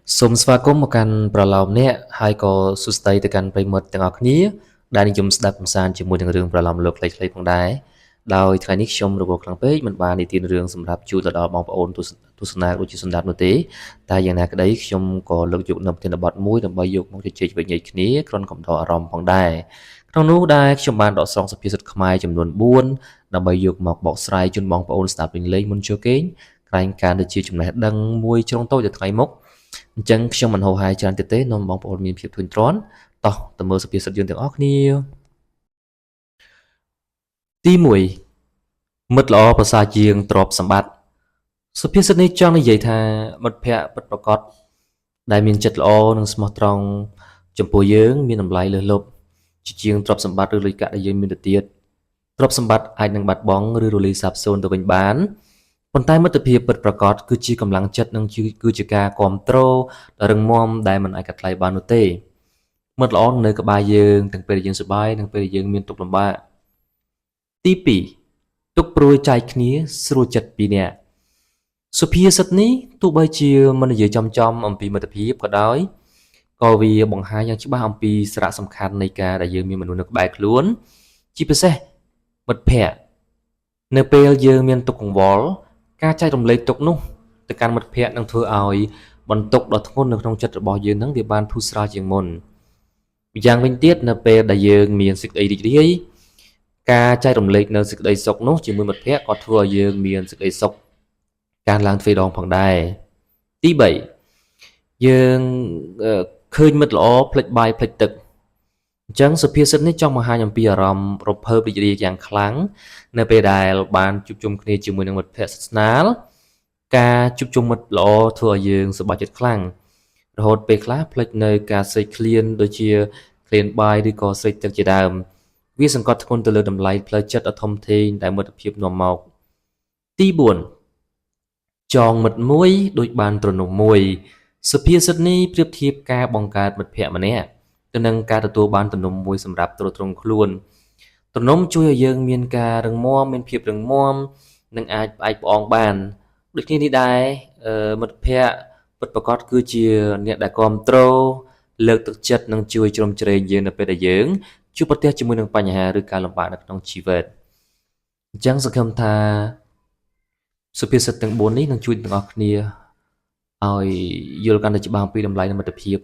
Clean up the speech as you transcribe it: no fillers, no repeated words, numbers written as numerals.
Sum swakum makan pralam nia hai ko sustai tekan primut tengahគ្នាដែលនិយមស្ដាប់កំសាន្តជាមួយនឹងរឿងប្រឡំលោកខ្លីៗផងដែរដោយថ្ងៃនេះខ្ញុំរវល់ខ្លាំងពេកមិនបាននិទានរឿងសម្រាប់ជូនទៅដល់បងប្អូនទស្សនាដូចជាសម្ដាប់នោះទេតែយ៉ាងណាក្ដីខ្ញុំក៏លើកយកនៅប្រធានបទមួយដើម្បីយកមកជជែកវិញ្ញាគ្នាក្រុនកំដរអារម្មណ៍ផងដែរក្នុងនោះដែរខ្ញុំបានដកស្រង់សុភាសិតខ្មែរចំនួន4ដើម្បីយកមកបកស្រាយជូនបងប្អូនស្ដាប់លេងៗមុនចូលគេងក្រែងការដូចជាចំណេះដឹងមួយជ្រុងតូចទៅថ្ងៃមុខអញ្ចឹងខ្ញុំមិនហៅហាយច្រើនទៀតទេនាំបងប្អូនមានភាពធុញទ្រាន់តោះទៅមើលសុភាសិតយើងទាំងអស់គ្នាទី1មិត្តល្អប្រសើរជាងទ្រព្យសម្បត្តិសុភាសិតនេះចង់និយាយថាមិត្តភក្តិពិតប្រាកដដែលមានចិត្តល្អនិងស្មោះត្រង់ចំពោះយើងមានតម្លៃលើសលប់ជាងទ្រព្យសម្បត្តិឬលុយកាក់ដែលយើងមានទៅទៀតទ្រព្យសម្បត្តិអាចនឹងបាត់បង់ឬរលាយសាបសូន្យទៅវិញបានប៉ុន្តែមិត្តភាពពិតប្រាកដគឺជាកម្លាំងចិត្តនិងគឺជាការគ្រប់គ្រងដ៏រឹងមាំដែលមិនអាចកាត់ថ្លៃបាននោះទេមិត្តល្អនៅក្បែរយើងទាំងពេលយើងសប្បាយនិងពេលយើងមានទុក្ខលំបាកទី2ទុកព្រួយចែកគ្នាស្រួលចិត្តពីរនាក់សុភាសិតនេះទោះបីជាមិននិយាយចំអំពីមិត្តភាពក៏ដោយក៏វាបង្ហាញយ៉ាងច្បាស់អំពីសារៈសំខាន់នៃការដែលយើងមានមនុស្សនៅក្បែរខ្លួនជាពិសេសមិត្តភក្តិនៅពេលយើងមានទុក្ខកង្វល់ការចែករំលែកទុក្ខនោះទៅកាន់មិត្តភក្តិនឹងធ្វើឲ្យបន្ទុកដ៏ធ្ងន់នៅក្នុងចិត្តរបស់យើងនឹងវាបានធូរស្រាលជាងមុនម្យ៉ាងវិញទៀតនៅពេលដែលយើងមានសេចក្តីរីករាយការចែករំលែកនៅសេចក្តីសុខនោះជាមួយមិត្តភក្តិក៏ធ្វើឲ្យយើងមានសេចក្តីសុខកើនឡើងទ្វេដងផងដែរទី3យើងឃើញមិត្តល្អផ្លិចបាយផ្លិចទឹកអញ្ចឹងសុភាសិតនេះចង់បង្ហាញអំពីអារម្មណ៍រំភើបរីករាយយ៉ាងខ្លាំងនៅពេលដែលបានជួបជុំគ្នាជាមួយនឹងមិត្តភក្តិស្និទ្ធស្នាលការជួបជុំមិត្តល្អធ្វើឲ្យយើងសប្បាយចិត្តខ្លាំងរហូតពេលខ្លះភ្លេចនៅការស្រេកឃ្លានដូចជាឃ្លានបាយឬក៏ស្រេកទឹកជាដើមវាសង្កត់ធ្ងន់ទៅលើតម្លៃផ្លូវចិត្តដ៏ធំធេងដែលមិត្តភាពនាំមកទី4ចងមិត្តមួយដូចបានទ្រនំមួយសុភាសិតនេះប្រៀបធៀបការបង្កើតមិត្តភក្តិម្នាក់ទៅនឹងការទទួលបានទំនុំមួយសម្រាប់ទ្រទ្រង់ខ្លួនទំនុំជួយឲ្យយើងមានការរឹងមាំមានភាពរឹងមាំនិងអាចផ្អែកផ្អងបានដូចគ្នានេះដែរមិត្តភក្តិពិតប្រាកដគឺជាអ្នកដែលគ្រប់គ្រងលើកទឹកចិត្តនិងជួយជ្រោមជ្រែងយើងនៅពេលដែលយើងជួបប្រទះជាមួយនឹងបញ្ហាឬការលំបាកនៅក្នុងជីវិតអញ្ចឹងសង្ឃឹមថាសុភាសិតទាំង4នេះនឹងជួយទាំងអស់គ្នាឲ្យយល់កាន់តែច្បាស់អំពីតម្លៃនៃមិត្តភាព